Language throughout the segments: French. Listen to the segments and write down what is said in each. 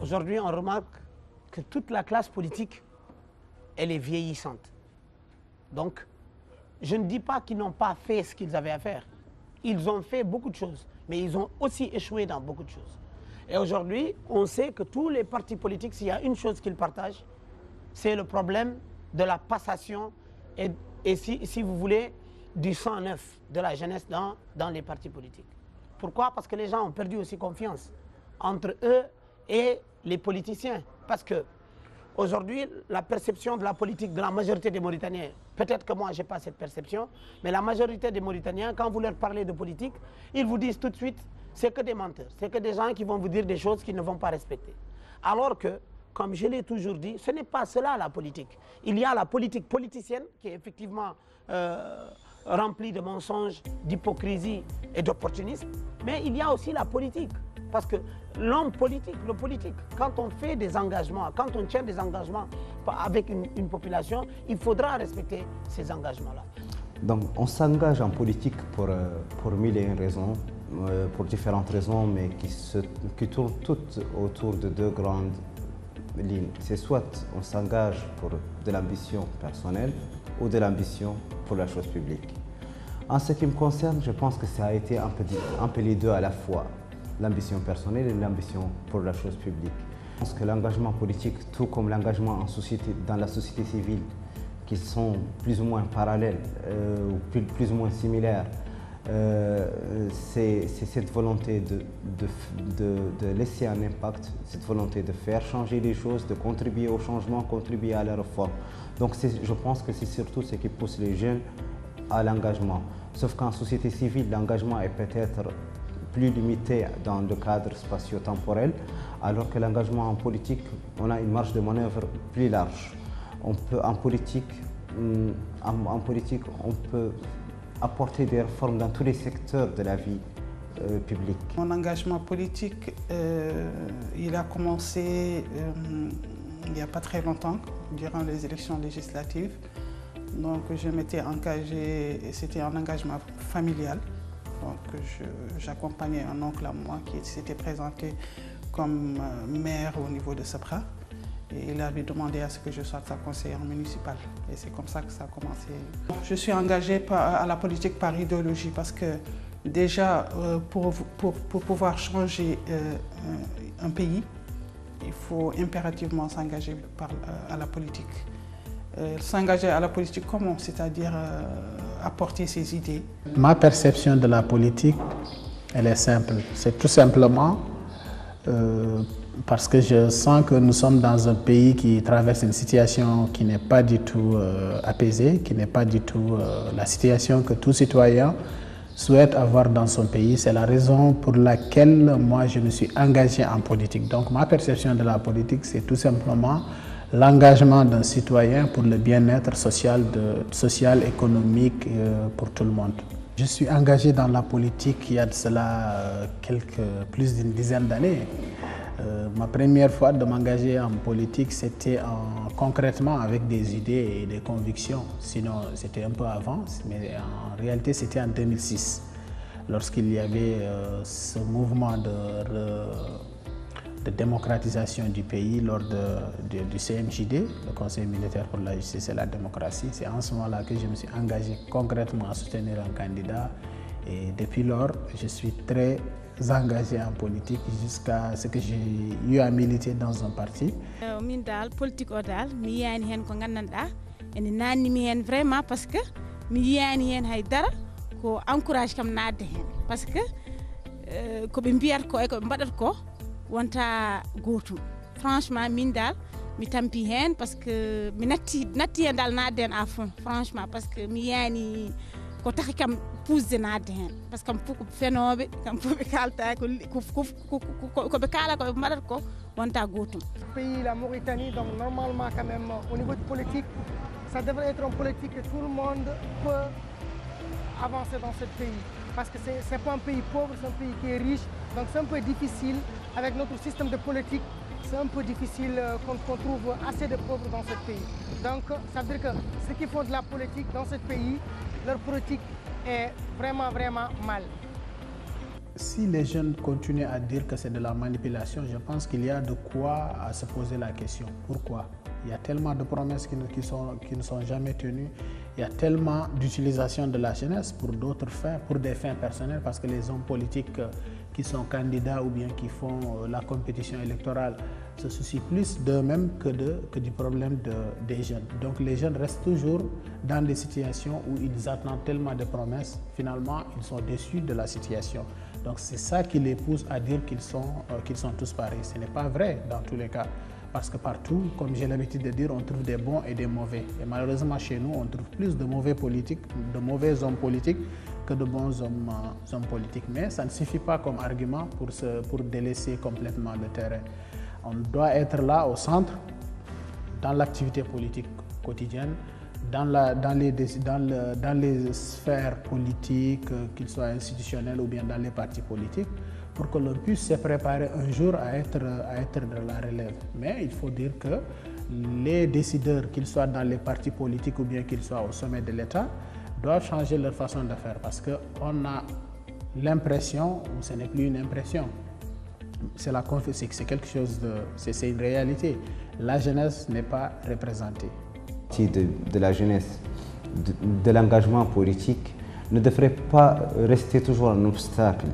Aujourd'hui, on remarque que toute la classe politique, elle est vieillissante. Donc, je ne dis pas qu'ils n'ont pas fait ce qu'ils avaient à faire. Ils ont fait beaucoup de choses, mais ils ont aussi échoué dans beaucoup de choses. Et aujourd'hui, on sait que tous les partis politiques, s'il y a une chose qu'ils partagent, c'est le problème de la passation et si vous voulez, du sang neuf de la jeunesse dans les partis politiques. Pourquoi? Parce que les gens ont perdu aussi confiance entre eux et les politiciens. Parce que aujourd'hui, la perception de la politique de la majorité des Mauritaniens, peut-être que moi je n'ai pas cette perception, mais la majorité des Mauritaniens, quand vous leur parlez de politique, ils vous disent tout de suite, c'est que des menteurs, c'est que des gens qui vont vous dire des choses qu'ils ne vont pas respecter. Alors que, comme je l'ai toujours dit, ce n'est pas cela la politique. Il y a la politique politicienne qui est effectivement remplie de mensonges, d'hypocrisie et d'opportunisme, mais il y a aussi la politique. Parce que l'homme politique, le politique, quand on fait des engagements, quand on tient des engagements avec une population, il faudra respecter ces engagements-là. Donc on s'engage en politique pour mille et une raisons, pour différentes raisons, mais qui tournent toutes autour de deux grandes lignes. C'est soit on s'engage pour de l'ambition personnelle ou de l'ambition pour la chose publique. En ce qui me concerne, je pense que ça a été un peu les deux à la fois. L'ambition personnelle et l'ambition pour la chose publique. Je pense que l'engagement politique, tout comme l'engagement dans la société civile, qui sont plus ou moins parallèles ou plus ou moins similaires, c'est cette volonté de laisser un impact, cette volonté de faire changer les choses, de contribuer au changement, contribuer à la réforme. Donc je pense que c'est surtout ce qui pousse les jeunes à l'engagement. Sauf qu'en société civile, l'engagement est peut-être plus limité dans le cadre spatio-temporel, alors que l'engagement en politique, on a une marge de manœuvre plus large. En politique, on peut apporter des réformes dans tous les secteurs de la vie publique. Mon engagement politique, il a commencé il n'y a pas très longtemps, durant les élections législatives. Donc je m'étais engagée, c'était un engagement familial. Donc j'accompagnais un oncle à moi qui s'était présenté comme maire au niveau de Sabra. Et il avait demandé à ce que je sois sa conseillère municipale. Et c'est comme ça que ça a commencé. Je suis engagée à la politique par idéologie parce que déjà, pour pouvoir changer un pays, il faut impérativement s'engager à la politique. S'engager à la politique comment? C'est-à-dire apporter ses idées. Ma perception de la politique, elle est simple. C'est tout simplement parce que je sens que nous sommes dans un pays qui traverse une situation qui n'est pas du tout apaisée, qui n'est pas du tout la situation que tout citoyen souhaite avoir dans son pays. C'est la raison pour laquelle moi je me suis engagé en politique. Donc ma perception de la politique, c'est tout simplement l'engagement d'un citoyen pour le bien-être social, économique pour tout le monde. Je suis engagé dans la politique il y a de cela plus d'une dizaine d'années. Ma première fois de m'engager en politique, c'était concrètement avec des idées et des convictions. Sinon, c'était un peu avant, mais en réalité, c'était en 2006, lorsqu'il y avait ce mouvement de démocratisation du pays lors du CMJD, le Conseil militaire pour la justice et la démocratie. C'est en ce moment-là que je me suis engagé concrètement à soutenir un candidat. Et depuis lors, je suis très engagé en politique jusqu'à ce que j'ai eu à militer dans un parti. Min dal politique o dal mi yiyani hen ko gandanɗa ene nannimi hen vraiment parce que mi yiyani hen haydara ko encourage kam nadde hen parce que koɓe mbiyata ko e koɓe mbaɗata ko wonta gotum. Franchement min dal mi tampi hen parce que mi natti hen dal nadde hen à fond franchement parce que mi yiyani ko tahi kam pusde nadde hen parce que kam fof ko fenoɓe kam fof ɓe kalta koɓe kala koɓe mbaɗata ko wonta gotum. Pays, la Mauritanie, donc normalement quand même au niveau de politique, ça devrait être une politique que tout le monde peut avancer dans ce pays. Parce que ce n'est pas un pays pauvre, c'est un pays qui est riche, donc c'est un peu difficile avec notre système de politique. C'est un peu difficile qu'on trouve assez de pauvres dans ce pays. Donc ça veut dire que ceux qui font de la politique dans ce pays, leur politique est vraiment mal. Si les jeunes continuent à dire que c'est de la manipulation, je pense qu'il y a de quoi à se poser la question. Pourquoi? Il y a tellement de promesses qui ne sont jamais tenues. Il y a tellement d'utilisation de la jeunesse pour d'autres fins, pour des fins personnelles, parce que les hommes politiques qui sont candidats ou bien qui font la compétition électorale se soucient plus d'eux-mêmes que du problème des jeunes. Donc les jeunes restent toujours dans des situations où ils attendent tellement de promesses, finalement ils sont déçus de la situation. Donc c'est ça qui les pousse à dire qu'ils sont tous pareils. Ce n'est pas vrai dans tous les cas. Parce que partout, comme j'ai l'habitude de dire, on trouve des bons et des mauvais. Et malheureusement, chez nous, on trouve plus de mauvais politiques, de mauvais hommes politiques que de bons hommes politiques. Mais ça ne suffit pas comme argument pour délaisser complètement le terrain. On doit être là au centre, dans l'activité politique quotidienne, dans les sphères politiques, qu'ils soient institutionnelles ou bien dans les partis politiques, pour que l'on puisse se préparer un jour à être de la relève. Mais il faut dire que les décideurs, qu'ils soient dans les partis politiques ou bien qu'ils soient au sommet de l'État, doivent changer leur façon de faire parce qu'on a l'impression, ou ce n'est plus une impression, c'est quelque chose c'est une réalité. La jeunesse n'est pas représentée. De la jeunesse, de l'engagement politique, ne devrait pas rester toujours un obstacle.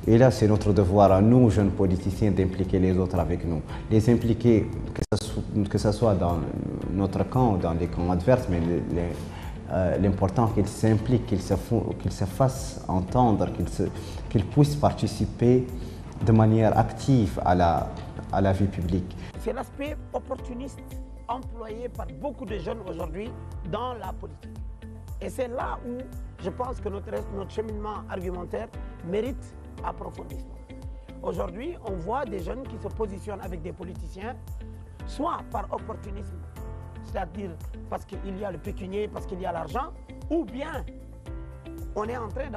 Et là, c'est notre devoir à nous, jeunes politiciens, d'impliquer les autres avec nous. Les impliquer, que ce soit dans notre camp ou dans les camps adverses, mais l'important qu'ils s'impliquent, qu'ils se fassent entendre, qu'ils puissent participer de manière active à la vie publique. C'est l'aspect opportuniste employé par beaucoup de jeunes aujourd'hui dans la politique. Et c'est là où je pense que notre cheminement argumentaire mérite approfondissement. Aujourd'hui, on voit des jeunes qui se positionnent avec des politiciens, soit par opportunisme, c'est-à-dire parce qu'il y a le pécunier, parce qu'il y a l'argent, ou bien on est entré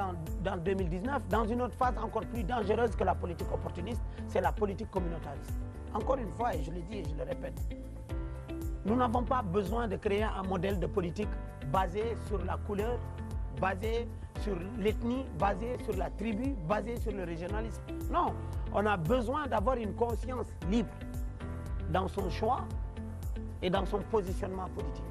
dans 2019 dans une autre phase encore plus dangereuse que la politique opportuniste, c'est la politique communautariste. Encore une fois, et je le dis et je le répète, nous n'avons pas besoin de créer un modèle de politique basé sur la couleur, basé sur l'ethnie, basé sur la tribu, basé sur le régionalisme. Non, on a besoin d'avoir une conscience libre dans son choix et dans son positionnement politique.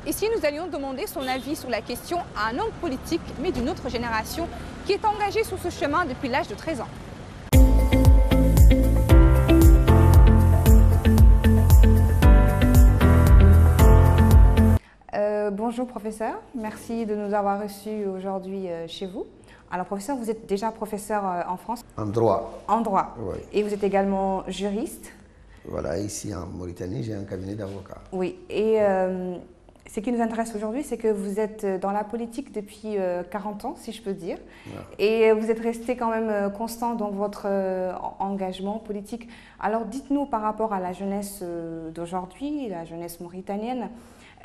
Ici, nous allions demander son avis sur la question à un homme politique, mais d'une autre génération, qui est engagé sur ce chemin depuis l'âge de 13 ans. Bonjour professeur, merci de nous avoir reçus aujourd'hui chez vous. Alors professeur, vous êtes déjà professeur en France? En droit. En droit. Oui. Et vous êtes également juriste? Voilà, ici en Mauritanie, j'ai un cabinet d'avocats. Oui, et ce qui nous intéresse aujourd'hui, c'est que vous êtes dans la politique depuis 40 ans, si je peux dire. Ouais. Et vous êtes resté quand même constant dans votre engagement politique. Alors dites-nous par rapport à la jeunesse d'aujourd'hui, la jeunesse mauritanienne,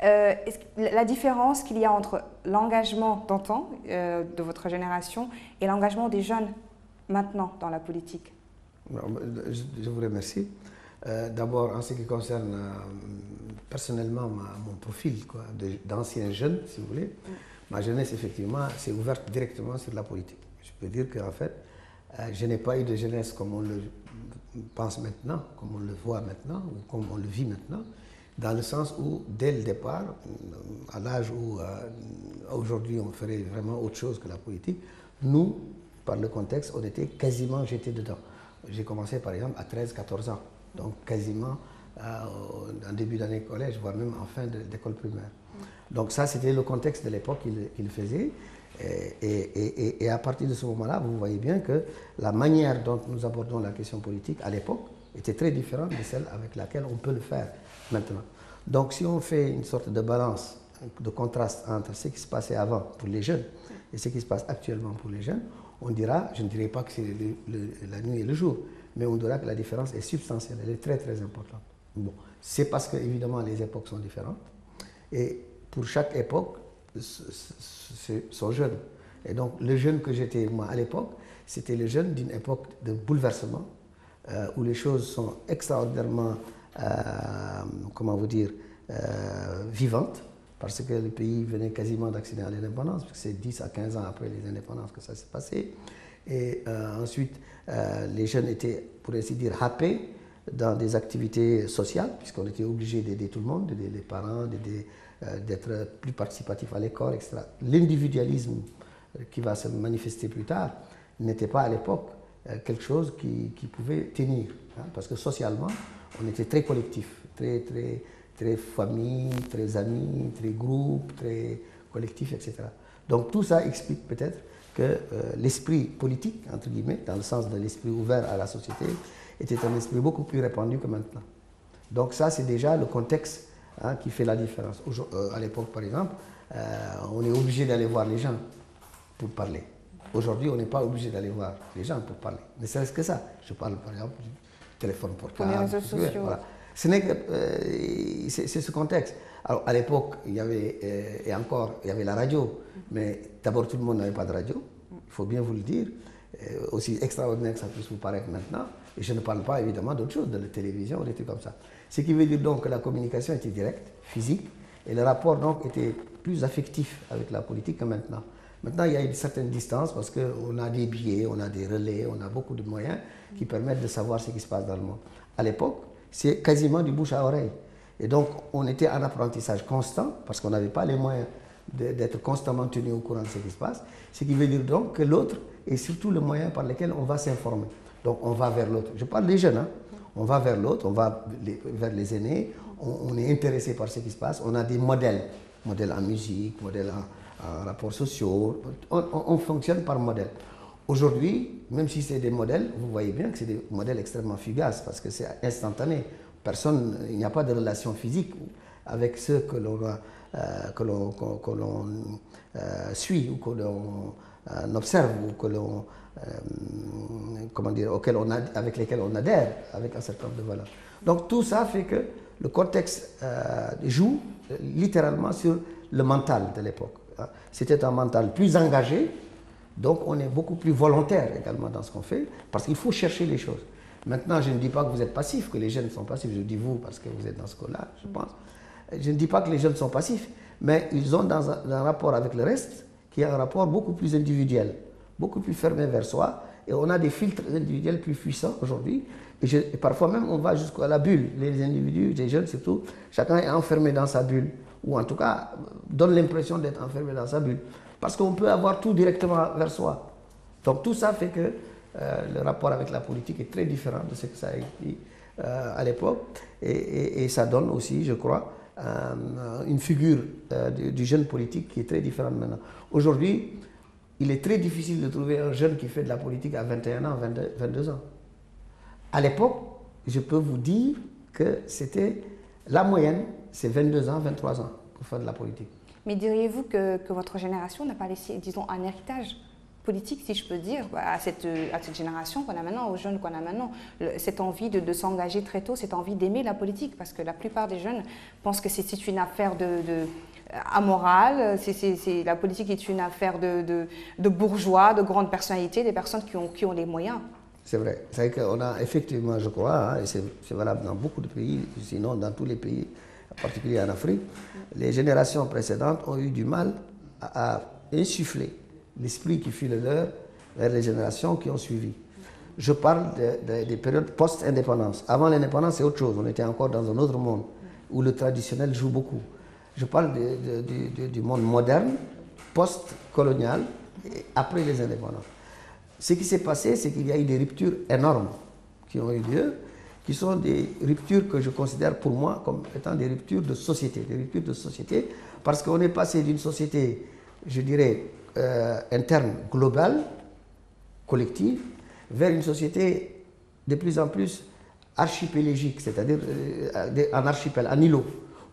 la différence qu'il y a entre l'engagement d'antan de votre génération et l'engagement des jeunes maintenant dans la politique. Je vous remercie. D'abord, en ce qui concerne personnellement mon profil d'ancien jeune, si vous voulez, ma jeunesse, effectivement, s'est ouverte directement sur la politique. Je peux dire qu'en fait, je n'ai pas eu de jeunesse comme on le pense maintenant, comme on le voit maintenant, ou comme on le vit maintenant, dans le sens où, dès le départ, à l'âge où aujourd'hui on ferait vraiment autre chose que la politique, nous, par le contexte, on était quasiment jetés dedans. J'ai commencé par exemple à 13-14 ans, donc quasiment en début d'année collège, voire même en fin d'école primaire. Donc ça, c'était le contexte de l'époque qu'il faisait. Et à partir de ce moment-là, vous voyez bien que la manière dont nous abordons la question politique à l'époque était très différente de celle avec laquelle on peut le faire maintenant. Donc si on fait une sorte de balance, de contraste entre ce qui se passait avant pour les jeunes et ce qui se passe actuellement pour les jeunes, on dira, je ne dirais pas que c'est la nuit et le jour, mais on dira que la différence est substantielle, elle est très très importante. Bon, c'est parce que évidemment les époques sont différentes et pour chaque époque, sont jeunes. Et donc le jeune que j'étais moi à l'époque, c'était le jeune d'une époque de bouleversement, où les choses sont extraordinairement, comment vous dire, vivante, parce que le pays venait quasiment d'accéder à l'indépendance, parce que c'est 10 à 15 ans après les indépendances que ça s'est passé. Et ensuite, les jeunes étaient, pour ainsi dire, happés dans des activités sociales, puisqu'on était obligé d'aider tout le monde, d'aider les parents, d'être plus participatif à l'école, etc. L'individualisme qui va se manifester plus tard n'était pas à l'époque quelque chose qui pouvait tenir, hein, parce que socialement, on était très collectif, très famille, très amis, très groupe, très collectif, etc. Donc tout ça explique peut-être que l'esprit politique, entre guillemets, dans le sens de l'esprit ouvert à la société, était un esprit beaucoup plus répandu que maintenant. Donc ça, c'est déjà le contexte, hein, qui fait la différence. À l'époque, par exemple, on est obligé d'aller voir les gens pour parler. Aujourd'hui, on n'est pas obligé d'aller voir les gens pour parler. Ne serait-ce que ça. Je parle, par exemple, du téléphone portable. Pour les réseaux sociaux. Voilà. Ce n'est que c'est ce contexte. Alors, à l'époque, il y avait, et encore, il y avait la radio. Mais d'abord, tout le monde n'avait pas de radio. Il faut bien vous le dire. Aussi extraordinaire que ça puisse vous paraître maintenant. Et je ne parle pas évidemment d'autre chose, de la télévision ou des trucs comme ça. Ce qui veut dire donc que la communication était directe, physique, et le rapport donc était plus affectif avec la politique que maintenant. Maintenant, il y a une certaine distance parce qu'on a des billets, on a des relais, on a beaucoup de moyens qui permettent de savoir ce qui se passe dans le monde. À l'époque, c'est quasiment du bouche à oreille. Et donc, on était en apprentissage constant parce qu'on n'avait pas les moyens d'être constamment tenu au courant de ce qui se passe. Ce qui veut dire donc que l'autre est surtout le moyen par lequel on va s'informer. Donc, on va vers l'autre. Je parle des jeunes, hein. On va vers l'autre, on va vers les aînés, on est intéressé par ce qui se passe, on a des modèles en musique, modèles en rapports sociaux, on fonctionne par modèle. Aujourd'hui, même si c'est des modèles, vous voyez bien que c'est des modèles extrêmement fugaces parce que c'est instantané. Il n'y a pas de relation physique avec ceux que l'on suit ou que l'on observe ou que l'on avec lesquels on adhère avec un certain nombre de valeurs. Donc tout ça fait que le contexte joue littéralement sur le mental de l'époque. C'était un mental plus engagé, donc on est beaucoup plus volontaire également dans ce qu'on fait, parce qu'il faut chercher les choses. Maintenant, je ne dis pas que vous êtes passif, que les jeunes sont passifs, je dis vous parce que vous êtes dans ce cas-là, je pense. Je ne dis pas que les jeunes sont passifs, mais ils ont dans un rapport avec le reste qui est un rapport beaucoup plus individuel, beaucoup plus fermé vers soi, et on a des filtres individuels plus puissants aujourd'hui, et parfois même on va jusqu'à la bulle. Les individus, les jeunes surtout, chacun est enfermé dans sa bulle, ou en tout cas donne l'impression d'être enfermé dans sa bulle, parce qu'on peut avoir tout directement vers soi. Donc tout ça fait que le rapport avec la politique est très différent de ce que ça a été à l'époque, et ça donne aussi, je crois, une figure du jeune politique qui est très différente maintenant. Aujourd'hui, il est très difficile de trouver un jeune qui fait de la politique à 21 ans, 22 ans. À l'époque, je peux vous dire que c'était la moyenne, c'est 22 ans, 23 ans pour faire de la politique. Mais diriez-vous que votre génération n'a pas laissé, disons, un héritage politique, si je peux dire, à cette génération qu'on a maintenant, aux jeunes qu'on a maintenant, cette envie de s'engager très tôt, cette envie d'aimer la politique, parce que la plupart des jeunes pensent que c'est une affaire amorale, la politique est une affaire de bourgeois, de grandes personnalités, des personnes qui ont les moyens. C'est vrai, c'est vrai qu'on a effectivement, je crois, hein, et c'est valable dans beaucoup de pays, sinon dans tous les pays, en particulier en Afrique, les générations précédentes ont eu du mal à insuffler l'esprit qui fut le leur vers les générations qui ont suivi. Je parle des périodes post-indépendance. Avant l'indépendance, c'est autre chose. On était encore dans un autre monde où le traditionnel joue beaucoup. Je parle du monde moderne, post-colonial, après les indépendances. Ce qui s'est passé, c'est qu'il y a eu des ruptures énormes qui ont eu lieu, qui sont des ruptures que je considère pour moi comme étant des ruptures de société. Des ruptures de société parce qu'on est passé d'une société, je dirais, interne, globale, collective, vers une société de plus en plus archipélagique, c'est-à-dire en archipel, en îlot,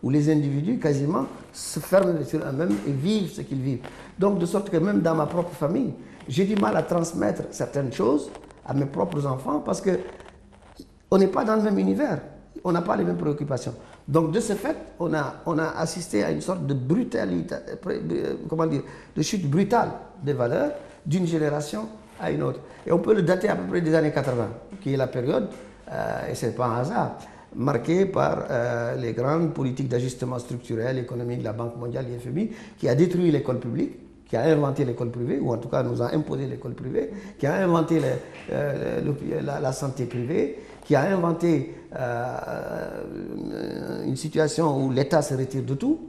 où les individus quasiment se ferment sur eux-mêmes et vivent ce qu'ils vivent. Donc de sorte que même dans ma propre famille, j'ai du mal à transmettre certaines choses à mes propres enfants parce qu'on n'est pas dans le même univers, on n'a pas les mêmes préoccupations. Donc de ce fait, on a assisté à une sorte de brutalité, de chute brutale des valeurs d'une génération à une autre. Et on peut le dater à peu près des années 80, qui est la période, et ce n'est pas un hasard, marquée par les grandes politiques d'ajustement structurel, économique de la Banque mondiale, l'FMI, qui a détruit l'école publique, qui a inventé l'école privée, ou en tout cas nous a imposé l'école privée, qui a inventé la santé privée, qui a inventé une situation où l'État se retire de tout,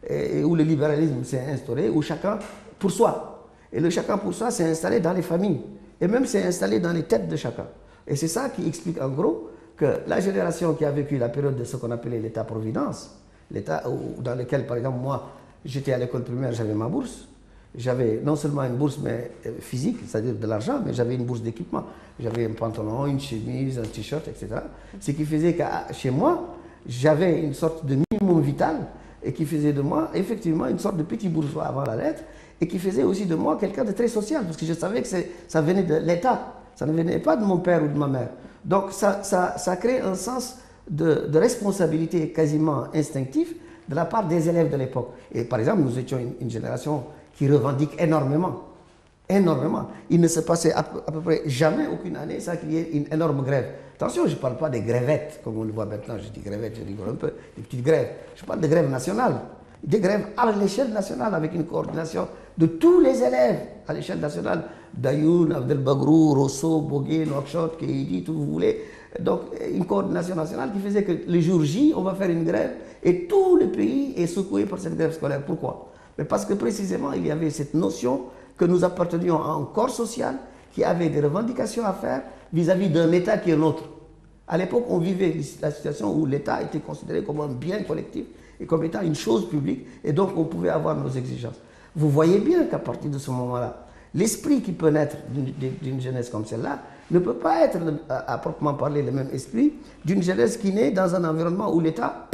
et où le libéralisme s'est instauré, où chacun pour soi. Et le chacun pour soi s'est installé dans les familles, et même s'est installé dans les têtes de chacun. Et c'est ça qui explique en gros que la génération qui a vécu la période de ce qu'on appelait l'État-providence, l'État dans lequel, par exemple, moi, j'étais à l'école primaire, j'avais ma bourse. J'avais non seulement une bourse mais physique, c'est-à-dire de l'argent, mais j'avais une bourse d'équipement. J'avais un pantalon, une chemise, un t-shirt, etc. Ce qui faisait que chez moi, j'avais une sorte de minimum vital et qui faisait de moi, effectivement, une sorte de petit bourgeois avant la lettre et qui faisait aussi de moi quelqu'un de très social parce que je savais que ça venait de l'État, ça ne venait pas de mon père ou de ma mère. Donc ça crée un sens de responsabilité quasiment instinctif de la part des élèves de l'époque. Et par exemple, nous étions une génération qui revendique énormément. Énormément. Il ne se passait à peu près jamais aucune année sans qu'il y ait une énorme grève. Attention, je ne parle pas des grévettes, comme on le voit maintenant, je dis grévettes, je rigole un peu, des petites grèves. Je parle de grèves nationales. Des grèves à l'échelle nationale avec une coordination de tous les élèves à l'échelle nationale. Dayoun, Abdelbagrou, Rosso, Bogué, Nouakchott, Keïdi, tout vous voulez. Donc une coordination nationale qui faisait que le jour J, on va faire une grève et tout le pays est secoué par cette grève scolaire. Pourquoi? Mais parce que précisément, il y avait cette notion que nous appartenions à un corps social qui avait des revendications à faire vis-à-vis d'un État qui est nôtre. À l'époque, on vivait la situation où l'État était considéré comme un bien collectif et comme étant une chose publique, et donc on pouvait avoir nos exigences. Vous voyez bien qu'à partir de ce moment-là, l'esprit qui peut naître d'une jeunesse comme celle-là ne peut pas être, à proprement parler, le même esprit d'une jeunesse qui naît dans un environnement où l'État,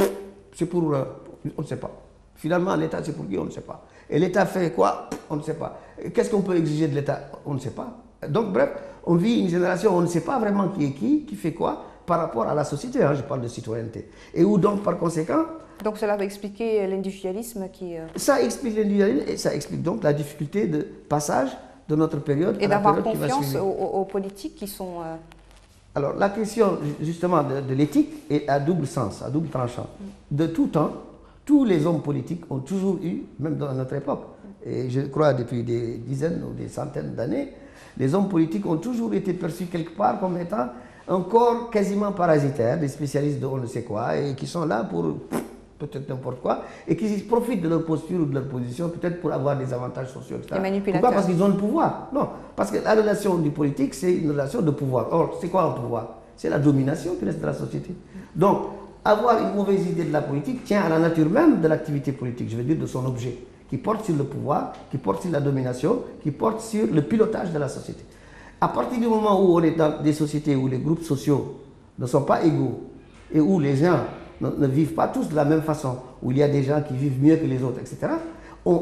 c'est pour... on ne sait pas. Finalement, l'État, c'est pour qui? On ne sait pas. Et l'État fait quoi? On ne sait pas. Qu'est-ce qu'on peut exiger de l'État? On ne sait pas. Donc, bref, on vit une génération où on ne sait pas vraiment qui est qui fait quoi par rapport à la société. Hein, je parle de citoyenneté. Et où donc, par conséquent... Donc, cela va expliquer l'individualisme qui... Ça explique l'individualisme et ça explique donc la difficulté de passage de notre période et d'avoir confiance aux politiques qui sont... Alors, la question, justement, de l'éthique est à double sens, à double tranchant. De tout temps, tous les hommes politiques ont toujours eu, même dans notre époque, et je crois depuis des dizaines ou des centaines d'années, les hommes politiques ont toujours été perçus quelque part comme étant un corps quasiment parasitaire, des spécialistes de on ne sait quoi, et qui sont là pour peut-être n'importe quoi, et qui profitent de leur posture ou de leur position, peut-être pour avoir des avantages sociaux, etc. Pourquoi? Parce qu'ils ont le pouvoir. Non, parce que la relation du politique, c'est une relation de pouvoir. Or, c'est quoi un pouvoir? C'est la domination qui reste de la société. Donc, avoir une mauvaise idée de la politique tient à la nature même de l'activité politique, je veux dire de son objet, qui porte sur le pouvoir, qui porte sur la domination, qui porte sur le pilotage de la société. À partir du moment où on est dans des sociétés où les groupes sociaux ne sont pas égaux et où les gens ne vivent pas tous de la même façon, où il y a des gens qui vivent mieux que les autres, etc.,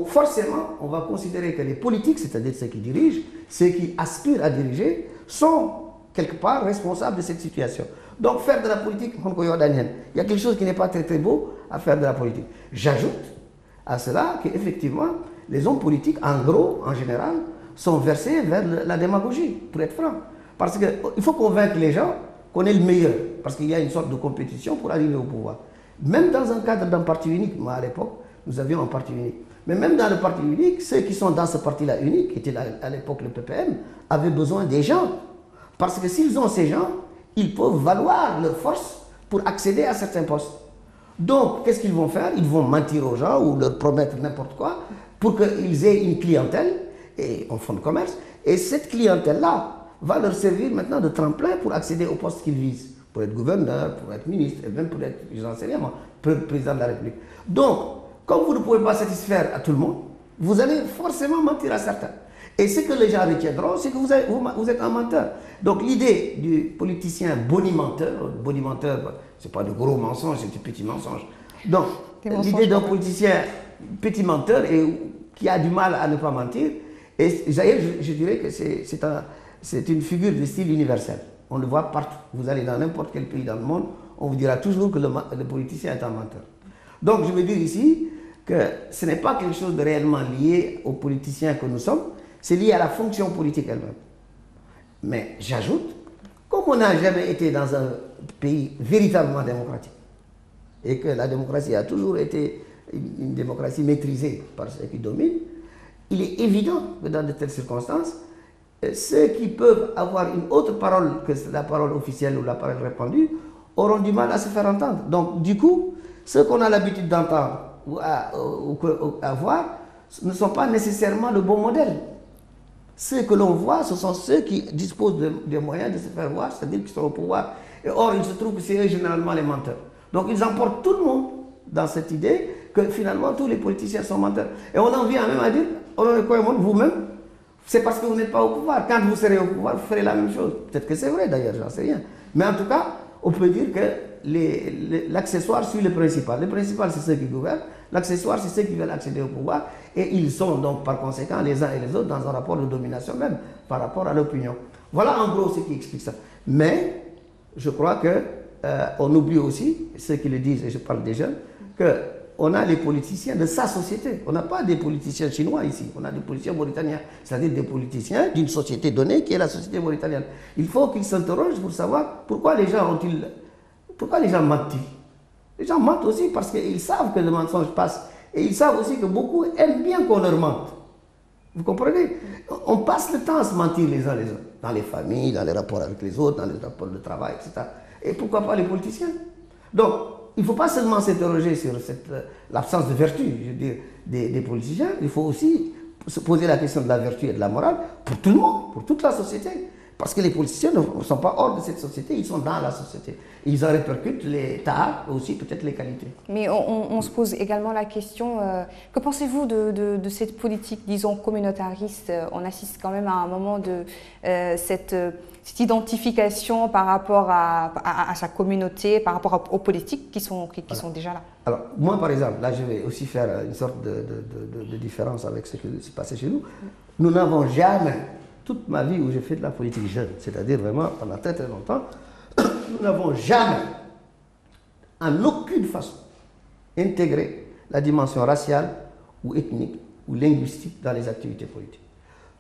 forcément, on va considérer que les politiques, c'est-à-dire ceux qui dirigent, ceux qui aspirent à diriger, sont quelque part responsables de cette situation. Donc faire de la politique, il y a quelque chose qui n'est pas très très beau à faire de la politique. J'ajoute à cela qu'effectivement, les hommes politiques, en gros, en général, sont versés vers la démagogie, pour être franc. Parce qu'il faut convaincre les gens qu'on est le meilleur, parce qu'il y a une sorte de compétition pour arriver au pouvoir. Même dans un cadre d'un parti unique, moi à l'époque, nous avions un parti unique. Mais même dans le parti unique, ceux qui sont dans ce parti-là unique, qui était à l'époque le PPM, avaient besoin des gens. Parce que s'ils ont ces gens, ils peuvent valoir leur force pour accéder à certains postes. Donc, qu'est-ce qu'ils vont faire? Ils vont mentir aux gens ou leur promettre n'importe quoi pour qu'ils aient une clientèle et en fonds de commerce. Et cette clientèle-là va leur servir maintenant de tremplin pour accéder au poste qu'ils visent. Pour être gouverneur, pour être ministre, et même pour être, j'en sais rien moi, président de la République. Donc, comme vous ne pouvez pas satisfaire à tout le monde, vous allez forcément mentir à certains. Et ce que les gens retiendront, c'est que vous êtes un menteur. Donc l'idée du politicien bonimenteur, ce n'est pas de gros mensonges, c'est des petits mensonges. Donc l'idée d'un politicien petit menteur et qui a du mal à ne pas mentir, et je dirais que c'est une figure de style universel. On le voit partout. Vous allez dans n'importe quel pays dans le monde, on vous dira toujours que le politicien est un menteur. Donc je veux dire ici que ce n'est pas quelque chose de réellement lié aux politiciens que nous sommes, c'est lié à la fonction politique elle-même. Mais j'ajoute comme on n'a jamais été dans un pays véritablement démocratique, et que la démocratie a toujours été une démocratie maîtrisée par ceux qui dominent, il est évident que dans de telles circonstances, ceux qui peuvent avoir une autre parole que la parole officielle ou la parole répandue auront du mal à se faire entendre. Donc, du coup, ceux qu'on a l'habitude d'entendre ou à voir ne sont pas nécessairement le bon modèle. Ceux que l'on voit, ce sont ceux qui disposent des moyens de se faire voir, c'est-à-dire qui sont au pouvoir. Et or, il se trouve que c'est eux généralement les menteurs. Donc, ils emportent tout le monde dans cette idée que finalement, tous les politiciens sont menteurs. Et on en vient même à dire, vous-même, c'est parce que vous n'êtes pas au pouvoir. Quand vous serez au pouvoir, vous ferez la même chose. Peut-être que c'est vrai d'ailleurs, j'en sais rien. Mais en tout cas, on peut dire que l'accessoire suit le principal. Le principal, c'est ceux qui gouvernent. L'accessoire, c'est ceux qui veulent accéder au pouvoir. Et ils sont donc par conséquent les uns et les autres dans un rapport de domination même par rapport à l'opinion. Voilà en gros ce qui explique ça. Mais je crois qu'on oublie aussi, ceux qui le disent, et je parle des jeunes, qu'on a les politiciens de sa société. On n'a pas des politiciens chinois ici, on a des politiciens mauritaniens, c'est-à-dire des politiciens d'une société donnée qui est la société mauritanienne. Il faut qu'ils s'interrogent pour savoir pourquoi les gens mentent-ils. Les gens mentent aussi parce qu'ils savent que le mensonge passe. Et ils savent aussi que beaucoup aiment bien qu'on leur mente. Vous comprenez? On passe le temps à se mentir les uns les autres. Dans les familles, dans les rapports avec les autres, dans les rapports de travail, etc. Et pourquoi pas les politiciens? Donc, il ne faut pas seulement s'interroger sur l'absence de vertu, je veux dire, des politiciens. Il faut aussi se poser la question de la vertu et de la morale pour tout le monde, pour toute la société. Parce que les politiciens ne sont pas hors de cette société, ils sont dans la société. Ils en répercutent les tares, aussi peut-être les qualités. Mais on se pose également la question, que pensez-vous de cette politique, disons, communautariste? On assiste quand même à un moment de cette identification par rapport à sa communauté, par rapport aux politiques qui sont déjà là. Alors, moi par exemple, là je vais aussi faire une sorte de différence avec ce qui s'est passé chez nous. Nous n'avons jamais, toute ma vie où j'ai fait de la politique jeune, c'est-à-dire vraiment pendant très très longtemps, nous n'avons jamais, en aucune façon, intégré la dimension raciale ou ethnique ou linguistique dans les activités politiques.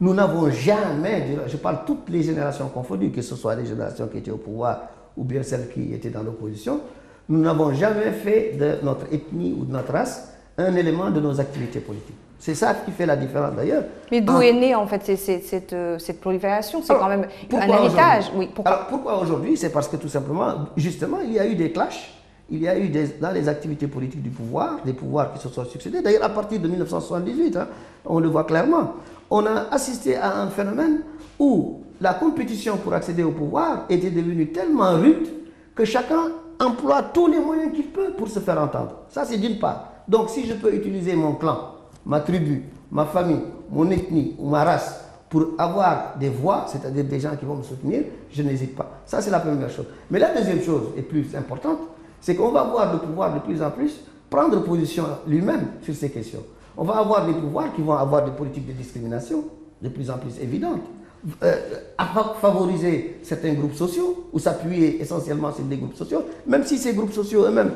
Nous n'avons jamais, je parle toutes les générations confondues, que ce soit les générations qui étaient au pouvoir ou bien celles qui étaient dans l'opposition, nous n'avons jamais fait de notre ethnie ou de notre race un élément de nos activités politiques. C'est ça qui fait la différence d'ailleurs. Mais d'où est née en fait cette prolifération? C'est quand même un héritage. Oui, pourquoi aujourd'hui? C'est parce que tout simplement, justement, il y a eu des clashs, il y a eu dans les activités politiques du pouvoir, des pouvoirs qui se sont succédés. D'ailleurs, à partir de 1978, on le voit clairement, on a assisté à un phénomène où la compétition pour accéder au pouvoir était devenue tellement rude que chacun emploie tous les moyens qu'il peut pour se faire entendre. Ça, c'est d'une part. Donc, si je peux utiliser mon clan, ma tribu, ma famille, mon ethnie ou ma race pour avoir des voix, c'est-à-dire des gens qui vont me soutenir, je n'hésite pas. Ça, c'est la première chose. Mais la deuxième chose, et plus importante, c'est qu'on va voir le pouvoir de plus en plus prendre position lui-même sur ces questions. On va avoir des pouvoirs qui vont avoir des politiques de discrimination de plus en plus évidentes, favoriser certains groupes sociaux ou s'appuyer essentiellement sur des groupes sociaux, même si ces groupes sociaux eux-mêmes,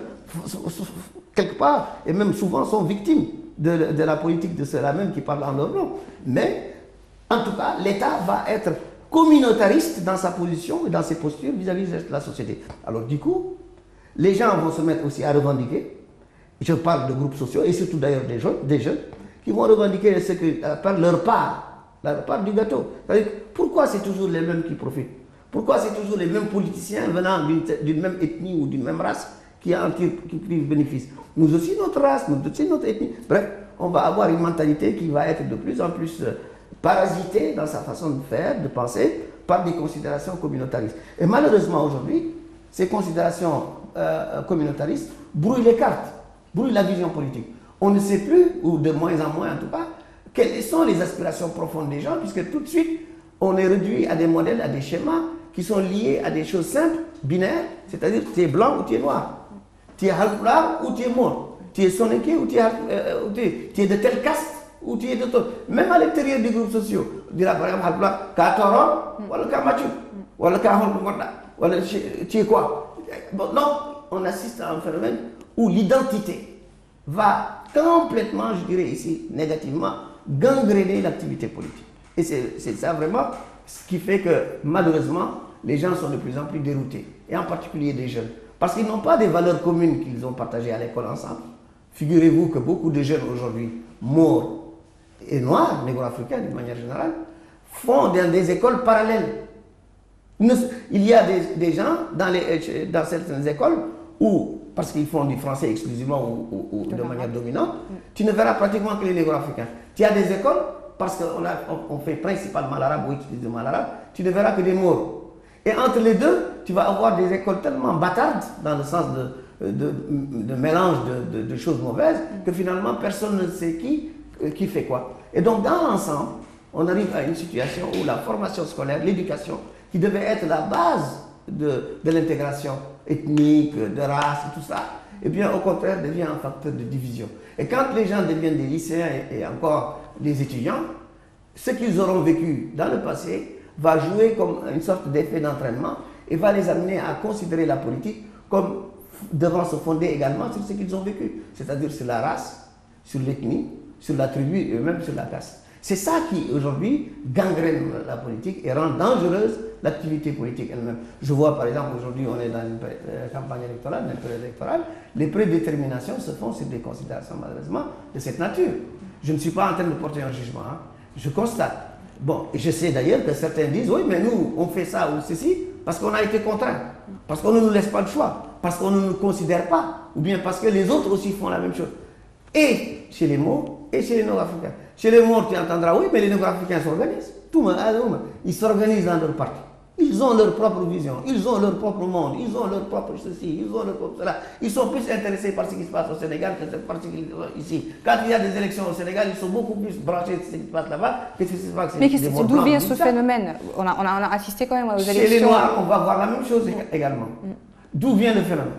quelque part, et même souvent, sont victimes de la politique de ceux-là même qui parlent en leur nom. Mais, en tout cas, l'État va être communautariste dans sa position et dans ses postures vis-à-vis de la société. Alors, du coup, les gens vont se mettre aussi à revendiquer. Je parle de groupes sociaux et surtout d'ailleurs des jeunes qui vont revendiquer ce que par leur part du gâteau. Pourquoi c'est toujours les mêmes qui profitent? Pourquoi c'est toujours les mêmes politiciens venant d'une même ethnie ou d'une même race qui privent bénéfice? Nous aussi, notre race, nous aussi, notre ethnie. Bref, on va avoir une mentalité qui va être de plus en plus parasitée dans sa façon de faire, de penser, par des considérations communautaristes. Et malheureusement, aujourd'hui, ces considérations communautaristes brouillent les cartes, brouillent la vision politique. On ne sait plus, ou de moins en moins en tout cas, quelles sont les aspirations profondes des gens, puisque tout de suite, on est réduit à des modèles, à des schémas qui sont liés à des choses simples, binaires, c'est-à-dire tu es blanc ou tu es noir. Tu es halpulaar ou tu es mort. Tu es soninké ou tu es de telle caste ou tu es de tel. Même à l'intérieur des groupes sociaux, on dira par exemple halpulaar, ka toro, wala ka machu, wala ka holkonda, wala tu es quoi? Bon, non, on assiste à un phénomène où l'identité va complètement, je dirais ici, négativement, gangréner l'activité politique. Et c'est ça vraiment ce qui fait que, malheureusement, les gens sont de plus en plus déroutés, et en particulier des jeunes, parce qu'ils n'ont pas des valeurs communes qu'ils ont partagées à l'école ensemble. Figurez-vous que beaucoup de jeunes aujourd'hui, maures et noirs, négro-africains d'une manière générale, font dans des écoles parallèles. Il y a des gens dans certaines écoles où, parce qu'ils font du français exclusivement ou de manière dominante, tu ne verras pratiquement que les négro-africains. Tu as des écoles, parce qu'on fait principalement l'arabe ou exclusivement l'arabe, tu ne verras que des maures. Et entre les deux, tu vas avoir des écoles tellement bâtardes, dans le sens de mélange de choses mauvaises, que finalement personne ne sait qui fait quoi. Et donc dans l'ensemble, on arrive à une situation où la formation scolaire, l'éducation, qui devait être la base de l'intégration ethnique, de race et tout ça, eh bien au contraire devient un facteur de division. Et quand les gens deviennent des lycéens et encore des étudiants, ce qu'ils auront vécu dans le passé va jouer comme une sorte d'effet d'entraînement et va les amener à considérer la politique comme devant se fonder également sur ce qu'ils ont vécu, c'est-à-dire sur la race, sur l'ethnie, sur la tribu et même sur la caste. C'est ça qui aujourd'hui gangrène la politique et rend dangereuse l'activité politique elle-même. Je vois par exemple aujourd'hui on est dans une campagne électorale, une période électorale, les prédéterminations se font sur des considérations malheureusement de cette nature. Je ne suis pas en train de porter un jugement, hein. Je constate. Bon, et je sais d'ailleurs que certains disent oui mais nous on fait ça ou ceci parce qu'on a été contraints, parce qu'on ne nous laisse pas le choix, parce qu'on ne nous considère pas, ou bien parce que les autres aussi font la même chose. Et chez les Maures et chez les Nord-Africains. Chez les Maures, tu entendras, oui, mais les Nord-Africains s'organisent. Ils s'organisent dans leur parti. Ils ont leur propre vision, ils ont leur propre monde, ils ont leur propre ceci, ils ont leur propre cela. Ils sont plus intéressés par ce qui se passe au Sénégal que par ce qui se passe ici. Quand il y a des élections au Sénégal, ils sont beaucoup plus branchés sur ce qui se passe là-bas que ce qui se passe ici. Mais d'où vient ce phénomène? On a assisté quand même aux élections. Chez les Noirs, on va voir la même chose également. D'où vient le phénomène?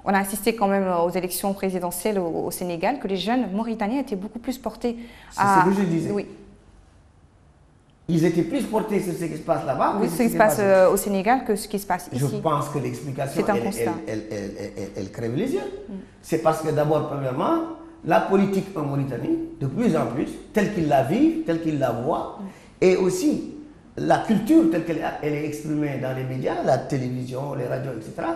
On a assisté quand même aux élections présidentielles au Sénégal, que les jeunes Mauritaniens étaient beaucoup plus portés à... C'est ce que je disais. Oui. Ils étaient plus portés sur ce qui se passe là-bas. Oui, ce qui se passe au Sénégal que ce qui se passe ici. Je pense que l'explication, elle crève les yeux. C'est parce que d'abord, premièrement, la politique en Mauritanie, de plus en plus, telle qu'ils la vivent, telle qu'ils la voient, et aussi la culture telle qu'elle est exprimée dans les médias, la télévision, les radios, etc.,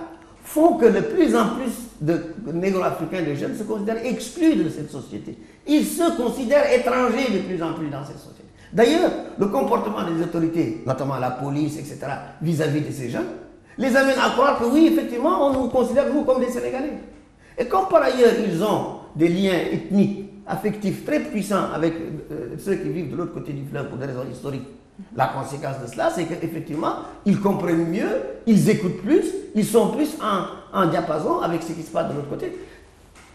font que de plus en plus de négro-africains, de jeunes, se considèrent exclus de cette société. Ils se considèrent étrangers de plus en plus dans cette société. D'ailleurs, le comportement des autorités, notamment la police, etc., vis-à-vis de ces jeunes, les amène à croire que oui, effectivement, on nous considère, nous, comme des Sénégalais. Et comme par ailleurs, ils ont des liens ethniques, affectifs très puissants avec ceux qui vivent de l'autre côté du fleuve pour des raisons historiques, la conséquence de cela, c'est qu'effectivement, ils comprennent mieux, ils écoutent plus, ils sont plus en diapason avec ce qui se passe de l'autre côté.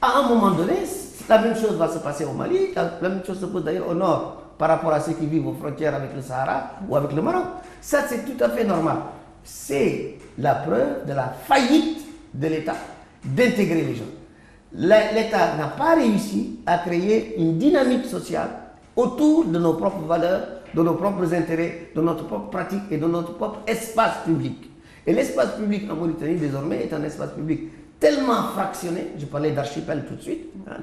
À un moment donné, la même chose va se passer au Mali, la même chose se pose d'ailleurs au nord, par rapport à ceux qui vivent aux frontières avec le Sahara ou avec le Maroc. Ça, c'est tout à fait normal. C'est la preuve de la faillite de l'État d'intégrer les gens. L'État n'a pas réussi à créer une dynamique sociale autour de nos propres valeurs, de nos propres intérêts, de notre propre pratique et de notre propre espace public. Et l'espace public en Mauritanie, désormais, est un espace public tellement fractionné, je parlais d'archipel tout de suite, hein,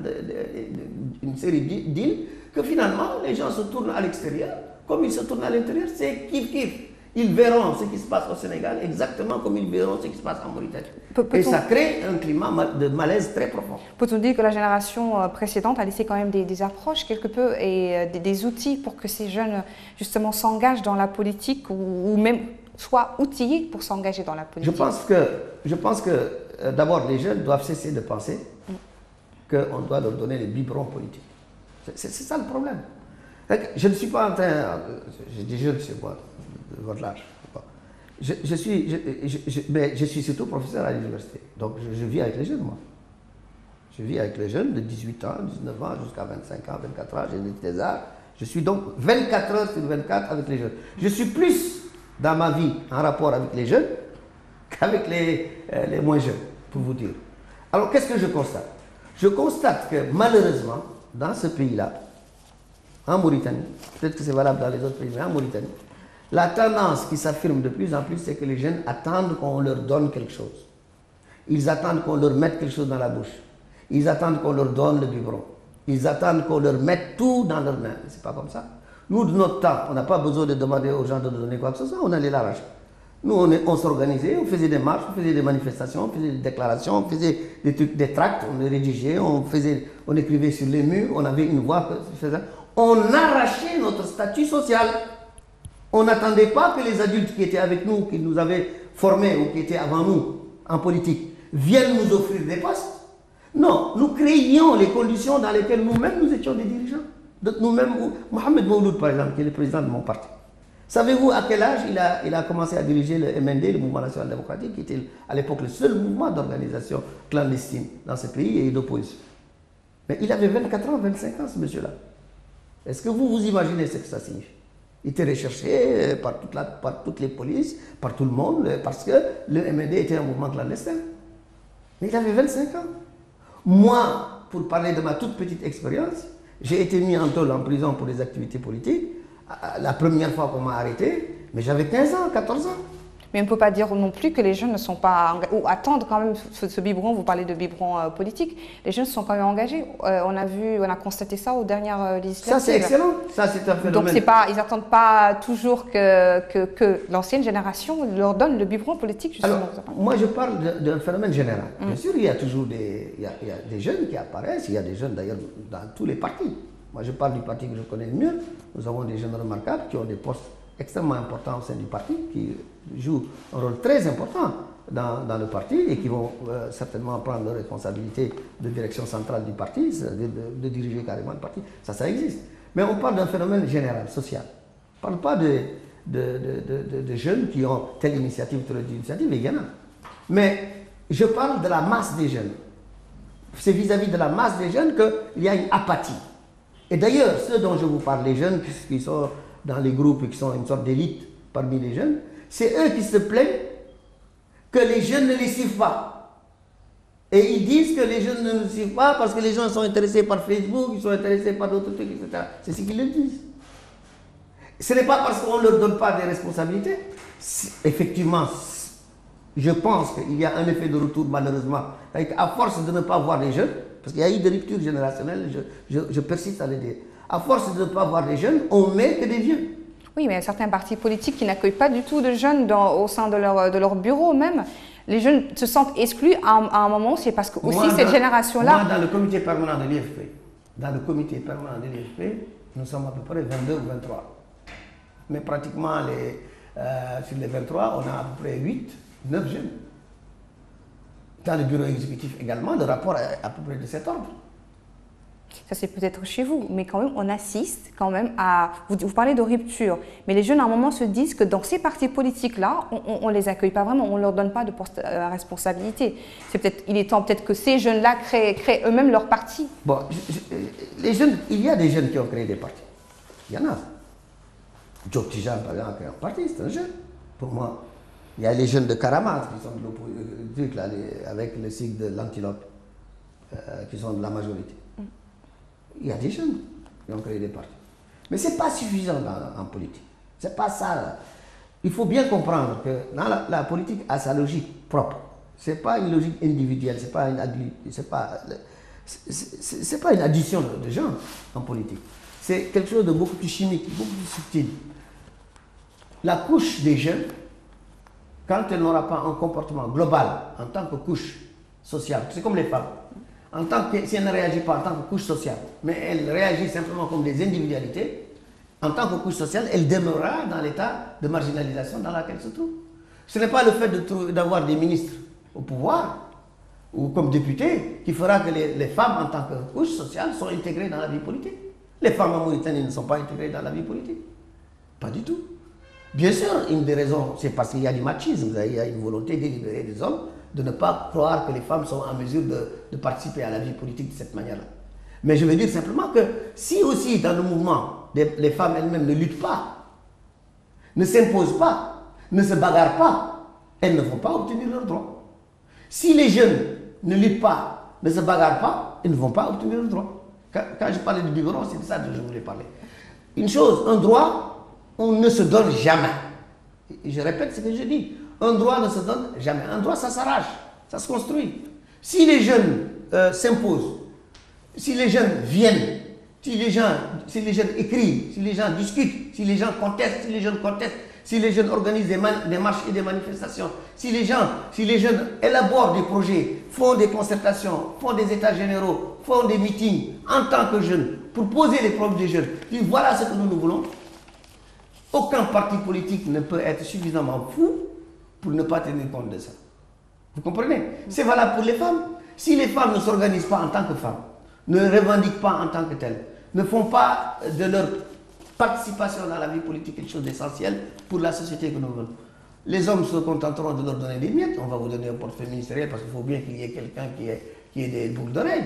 une série d'îles, que finalement, les gens se tournent à l'extérieur, comme ils se tournent à l'intérieur, c'est kiff-kiff. Ils verront ce qui se passe au Sénégal exactement comme ils verront ce qui se passe en Mauritanie. Et ça crée un climat de malaise très profond. Peut-on dire que la génération précédente a laissé quand même des approches quelque peu et des outils pour que ces jeunes justement s'engagent dans la politique ou même soient outillés pour s'engager dans la politique? Je pense que d'abord les jeunes doivent cesser de penser qu'on doit leur donner les biberons politiques. C'est ça le problème. Je ne suis pas en train, je dis jeune, c'est moi, de votre âge. Mais je suis surtout professeur à l'université. Donc je vis avec les jeunes, moi. Je vis avec les jeunes de 18 ans, 19 ans, jusqu'à 25 ans, 24 ans, j'ai des thésards. Je suis donc 24 heures sur 24 avec les jeunes. Je suis plus dans ma vie en rapport avec les jeunes qu'avec les moins jeunes, pour vous dire. Alors qu'est-ce que je constate? Je constate que malheureusement, dans ce pays-là, en Mauritanie, peut-être que c'est valable dans les autres pays, mais en Mauritanie, la tendance qui s'affirme de plus en plus, c'est que les jeunes attendent qu'on leur donne quelque chose. Ils attendent qu'on leur mette quelque chose dans la bouche. Ils attendent qu'on leur donne le biberon. Ils attendent qu'on leur mette tout dans leurs mains. C'est pas comme ça. Nous, de notre temps, on n'a pas besoin de demander aux gens de nous donner quoi que ce soit, on allait l'arracher. Nous, on s'organisait, on faisait des marches, on faisait des manifestations, on faisait des déclarations, on faisait des trucs, des tracts, on les rédigeait, on écrivait sur les murs, on avait une voix. On arrachait notre statut social. On n'attendait pas que les adultes qui étaient avec nous, qui nous avaient formés ou qui étaient avant nous en politique, viennent nous offrir des postes. Non, nous créions les conditions dans lesquelles nous-mêmes nous étions des dirigeants. Nous-mêmes, Mohamed Mouloud par exemple, qui est le président de mon parti. Savez-vous à quel âge il a commencé à diriger le MND, le Mouvement National Démocratique, qui était à l'époque le seul mouvement d'organisation clandestine dans ce pays et d'opposition. Mais il avait 24 ans, 25 ans ce monsieur-là. Est-ce que vous imaginez ce que ça signifie? Il était recherché par toutes les polices, par tout le monde, parce que le MND était un mouvement clandestin. Mais il avait 25 ans. Moi, pour parler de ma toute petite expérience, j'ai été mis en tôle en prison pour des activités politiques. La première fois qu'on m'a arrêté, mais j'avais 15 ans, 14 ans. Mais on ne peut pas dire non plus que les jeunes ne sont pas ou attendent quand même ce biberon. Vous parlez de biberon politique. Les jeunes sont quand même engagés. On a constaté ça aux dernières législatives. Ça c'est excellent. Ça c'est un phénomène. Donc ils n'attendent pas toujours que l'ancienne génération leur donne le biberon politique. Justement. Alors, moi je parle d'un phénomène général. Bien sûr, il y a toujours des jeunes qui apparaissent. Il y a des jeunes d'ailleurs dans tous les partis. Moi je parle du parti que je connais le mieux. Nous avons des jeunes remarquables qui ont des postes extrêmement importants au sein du parti, qui jouent un rôle très important dans le parti et qui vont certainement prendre leurs responsabilités de direction centrale du parti, de diriger carrément le parti. Ça existe. Mais on parle d'un phénomène général, social. On ne parle pas de jeunes qui ont telle initiative, telle initiative, il y en a. Mais je parle de la masse des jeunes. C'est vis-à-vis de la masse des jeunes qu'il y a une apathie. Et d'ailleurs, ceux dont je vous parle, les jeunes qui sont dans les groupes, qui sont une sorte d'élite parmi les jeunes, c'est eux qui se plaignent que les jeunes ne les suivent pas. Et ils disent que les jeunes ne nous suivent pas parce que les gens sont intéressés par Facebook, ils sont intéressés par d'autres trucs, etc. C'est ce qu'ils le disent. Ce n'est pas parce qu'on ne leur donne pas des responsabilités. Effectivement, je pense qu'il y a un effet de retour malheureusement. À force de ne pas voir les jeunes, parce qu'il y a eu des ruptures générationnelles, je persiste à le dire. À force de ne pas voir les jeunes, on met que des vieux. Oui, mais il y a certains partis politiques qui n'accueillent pas du tout de jeunes au sein de leur bureau même. Les jeunes se sentent exclus à un moment, c'est parce que aussi cette génération-là... Moi, dans le comité permanent de l'IFP, nous sommes à peu près 22 ou 23. Mais pratiquement, sur les 23, on a à peu près 8, 9 jeunes. Dans le bureau exécutif également, le rapport est à peu près de cet ordre. Ça c'est peut-être chez vous, mais quand même on assiste quand même à... Vous parlez de rupture, mais les jeunes à un moment se disent que dans ces partis politiques-là, on ne les accueille pas vraiment, on ne leur donne pas de responsabilité. Il est temps peut-être que ces jeunes-là créent eux-mêmes leur parti. Bon, les jeunes, il y a des jeunes qui ont créé des partis. Il y en a. Diop Tijan, par exemple, a créé un parti, c'est un jeune, pour moi. Il y a les jeunes de Karamat qui sont de l'opposition, avec le cycle de l'antilope, qui sont de la majorité. Il y a des jeunes qui ont créé des partis. Mais ce n'est pas suffisant en politique. Ce n'est pas ça. Il faut bien comprendre que dans la politique a sa logique propre. Ce n'est pas une logique individuelle, ce n'est pas une addition de gens en politique. C'est quelque chose de beaucoup plus chimique, beaucoup plus subtil. La couche des jeunes, quand elle n'aura pas un comportement global en tant que couche sociale, c'est comme les femmes. Si elle ne réagit pas en tant que couche sociale, mais elle réagit simplement comme des individualités, en tant que couche sociale, elle demeurera dans l'état de marginalisation dans lequel elle se trouve. Ce n'est pas le fait d'avoir des ministres au pouvoir ou comme députés qui fera que les femmes en tant que couche sociale sont intégrées dans la vie politique. Les femmes en Mauritanie ne sont pas intégrées dans la vie politique. Pas du tout. Bien sûr, une des raisons, c'est parce qu'il y a du machisme, il y a une volonté délibérée des hommes de ne pas croire que les femmes sont en mesure de participer à la vie politique de cette manière-là. Mais je veux dire simplement que si aussi dans le mouvement, les femmes elles-mêmes ne luttent pas, ne s'imposent pas, ne se bagarrent pas, elles ne vont pas obtenir leurs droits. Si les jeunes ne luttent pas, ne se bagarrent pas, ils ne vont pas obtenir leurs droits. Quand je parlais du biberon, c'est de ça que je voulais parler. Une chose, un droit, on ne se donne jamais. Et je répète ce que je dis. Un droit ne se donne jamais. Un droit, ça s'arrache, ça se construit. Si les jeunes s'imposent, si les jeunes viennent, si les jeunes écrivent, si les gens discutent, si les gens contestent, si les jeunes organisent des marches et des manifestations, si les jeunes élaborent des projets, font des concertations, font des états généraux, font des meetings en tant que jeunes, pour poser les problèmes des jeunes, puis voilà ce que nous voulons, aucun parti politique ne peut être suffisamment fou pour ne pas tenir compte de ça. Vous comprenez? C'est valable pour les femmes. Si les femmes ne s'organisent pas en tant que femmes, ne revendiquent pas en tant que telles, ne font pas de leur participation dans la vie politique quelque chose d'essentiel pour la société que nous voulons. Les hommes se contenteront de leur donner des miettes. On va vous donner un portefeuille ministériel parce qu'il faut bien qu'il y ait quelqu'un qui ait des boucles d'oreilles.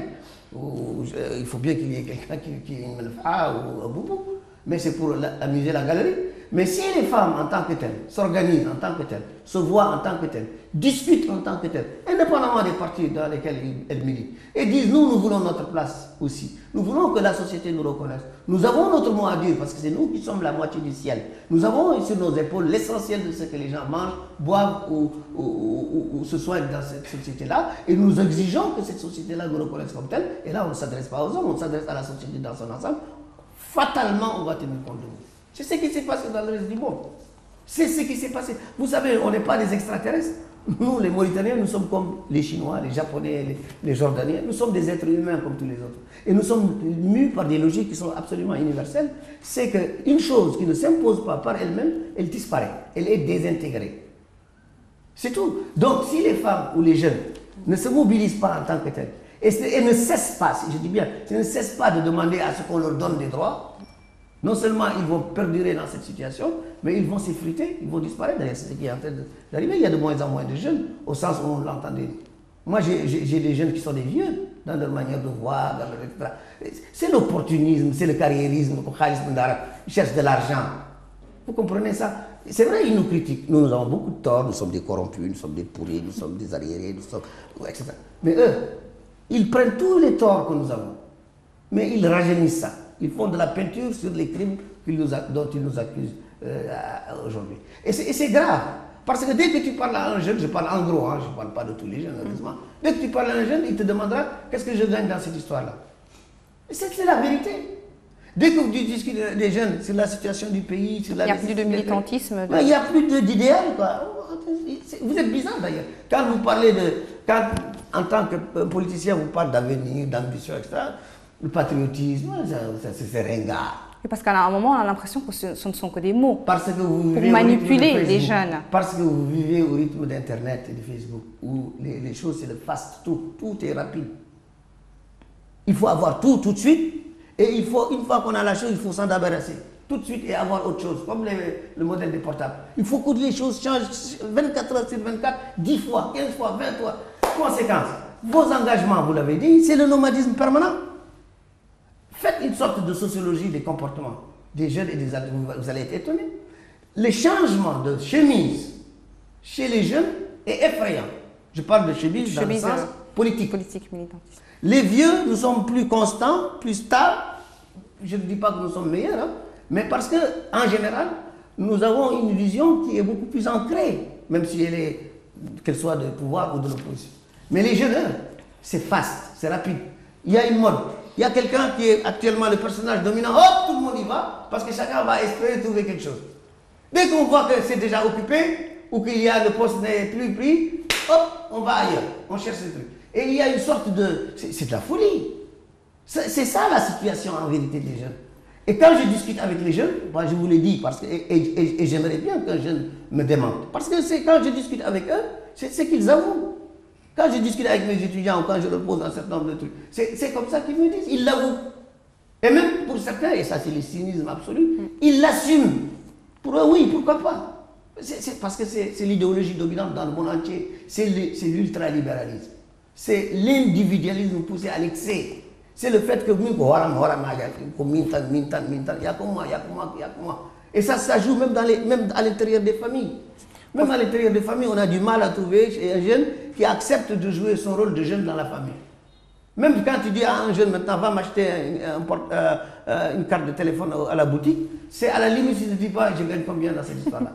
Ou il faut bien qu'il y ait quelqu'un qui ait une melfa ou un boubou. Mais c'est pour amuser la galerie. Mais si les femmes en tant que telles s'organisent en tant que telles, se voient en tant que telles, discutent en tant que telles, indépendamment des partis dans lesquels elles militent, et disent nous voulons notre place aussi, nous voulons que la société nous reconnaisse, nous avons notre mot à dire parce que c'est nous qui sommes la moitié du ciel, nous avons sur nos épaules l'essentiel de ce que les gens mangent, boivent ou se soignent dans cette société-là, et nous exigeons que cette société-là nous reconnaisse comme telle, et là on ne s'adresse pas aux hommes, on s'adresse à la société dans son ensemble, fatalement on va tenir compte de vous. C'est ce qui s'est passé dans le reste du monde. C'est ce qui s'est passé. Vous savez, on n'est pas des extraterrestres. Nous, les Mauritaniens, nous sommes comme les Chinois, les Japonais, les Jordaniens. Nous sommes des êtres humains comme tous les autres. Et nous sommes mus par des logiques qui sont absolument universelles. C'est qu'une chose qui ne s'impose pas par elle-même, elle disparaît. Elle est désintégrée. C'est tout. Donc, si les femmes ou les jeunes ne se mobilisent pas en tant que telles, et ne cessent pas, je dis bien, ne cessent pas de demander à ce qu'on leur donne des droits, non seulement ils vont perdurer dans cette situation, mais ils vont s'effriter, ils vont disparaître. D'ailleurs, c'est ce qui est en train d'arriver. Il y a de moins en moins de jeunes, au sens où on l'entendait. Moi, j'ai des jeunes qui sont des vieux, dans leur manière de voir, dans leur etc. C'est l'opportunisme, c'est le carriérisme, ils cherchent de l'argent. Vous comprenez ça? C'est vrai, ils nous critiquent. Nous avons beaucoup de torts, nous sommes des corrompus, nous sommes des pourris, nous sommes des arriérés, nous sommes... etc. Mais eux, ils prennent tous les torts que nous avons, mais ils rajeunissent ça. Ils font de la peinture sur les crimes dont ils nous accusent aujourd'hui. Et c'est grave. Parce que dès que tu parles à un jeune, je parle en gros, hein, je ne parle pas de tous les jeunes, heureusement. Dès que tu parles à un jeune, il te demandera qu'est-ce que je gagne dans cette histoire-là. C'est la vérité. Dès que vous discutez des jeunes sur la situation du pays, sur la... Il n'y a plus de militantisme. Il n'y a plus d'idéal, quoi. Vous êtes bizarre d'ailleurs. Quand vous parlez quand en tant que politicien, vous parlez d'avenir, d'ambition, etc., le patriotisme, c'est ringard. Et parce qu'à un moment, on a l'impression que ce ne sont que des mots. Parce que vous pour manipuler les jeunes. Parce que vous vivez au rythme d'Internet et de Facebook, où les choses, c'est le fast, tout est rapide. Il faut avoir tout de suite, et une fois qu'on a la chose, il faut s'en débarrasser. Tout de suite et avoir autre chose, comme le modèle des portables. Il faut que les choses changent 24 heures sur 24, 10 fois, 15 fois, 20 fois. Conséquence, vos engagements, vous l'avez dit, c'est le nomadisme permanent. Faites une sorte de sociologie des comportements des jeunes et des adultes, vous allez être étonnés. Le changement de chemise chez les jeunes est effrayant. Je parle de chemise dans le sens politique. Politique, militantiste. Les vieux, nous sommes plus constants, plus stables. Je ne dis pas que nous sommes meilleurs, hein, mais parce qu'en général, nous avons une vision qui est beaucoup plus ancrée, même si qu'elle soit de pouvoir ou de l'opposition. Mais les jeunes, c'est fast, c'est rapide. Il y a une mode. Il y a quelqu'un qui est actuellement le personnage dominant, hop, tout le monde y va, parce que chacun va espérer trouver quelque chose. Dès qu'on voit que c'est déjà occupé, ou qu'il y a le poste n'est plus pris, hop, on va ailleurs, on cherche ce truc. Et il y a une sorte de... C'est de la folie. C'est ça la situation en vérité des jeunes. Et quand je discute avec les jeunes, moi je vous l'ai dit, parce que, et j'aimerais bien qu'un jeune me démente. Parce que c'est quand je discute avec eux, c'est ce qu'ils avouent. Quand je discute avec mes étudiants ou quand je leur pose un certain nombre de trucs, c'est comme ça qu'ils me disent, ils l'avouent. Et même pour certains, et ça c'est le cynisme absolu, ils l'assument. Pour eux, oui, pourquoi pas? Parce que c'est l'idéologie dominante dans le monde entier, c'est l'ultralibéralisme. C'est l'individualisme poussé à l'excès. C'est le fait que et ça joue même à l'intérieur des familles. Même à l'intérieur des familles, on a du mal à trouver un jeune qui accepte de jouer son rôle de jeune dans la famille. Même quand tu dis à un jeune maintenant, va m'acheter une carte de téléphone à la boutique, c'est à la limite si tu ne dis pas, je gagne combien dans cette histoire-là.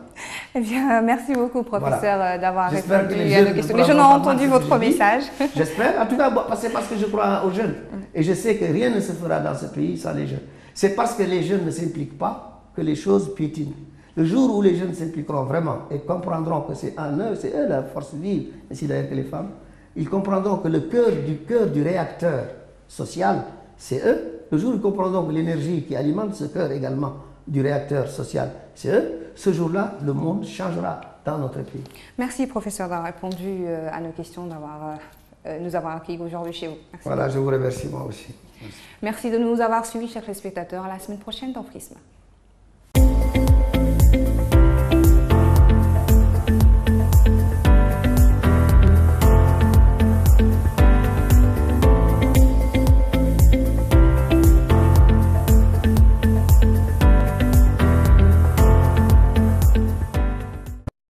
Eh bien, merci beaucoup, professeur, voilà. d'avoir répondu à nos questions. Les jeunes ont entendu votre message. J'espère. En tout cas, c'est parce que je crois aux jeunes. Et je sais que rien ne se fera dans ce pays sans les jeunes. C'est parce que les jeunes ne s'impliquent pas que les choses piétinent. Le jour où les jeunes s'impliqueront vraiment et comprendront que c'est en eux, c'est eux la force vive, ainsi d'ailleurs que les femmes, ils comprendront que le cœur du réacteur social, c'est eux. Le jour où ils comprendront que l'énergie qui alimente ce cœur également du réacteur social, c'est eux. Ce jour-là, le monde changera dans notre pays. Merci, professeur, d'avoir répondu à nos questions, nous avoir accueillis aujourd'hui chez vous. Merci. Voilà, je vous remercie moi aussi. Merci de nous avoir suivis, chers téléspectateurs. À la semaine prochaine dans Prisme.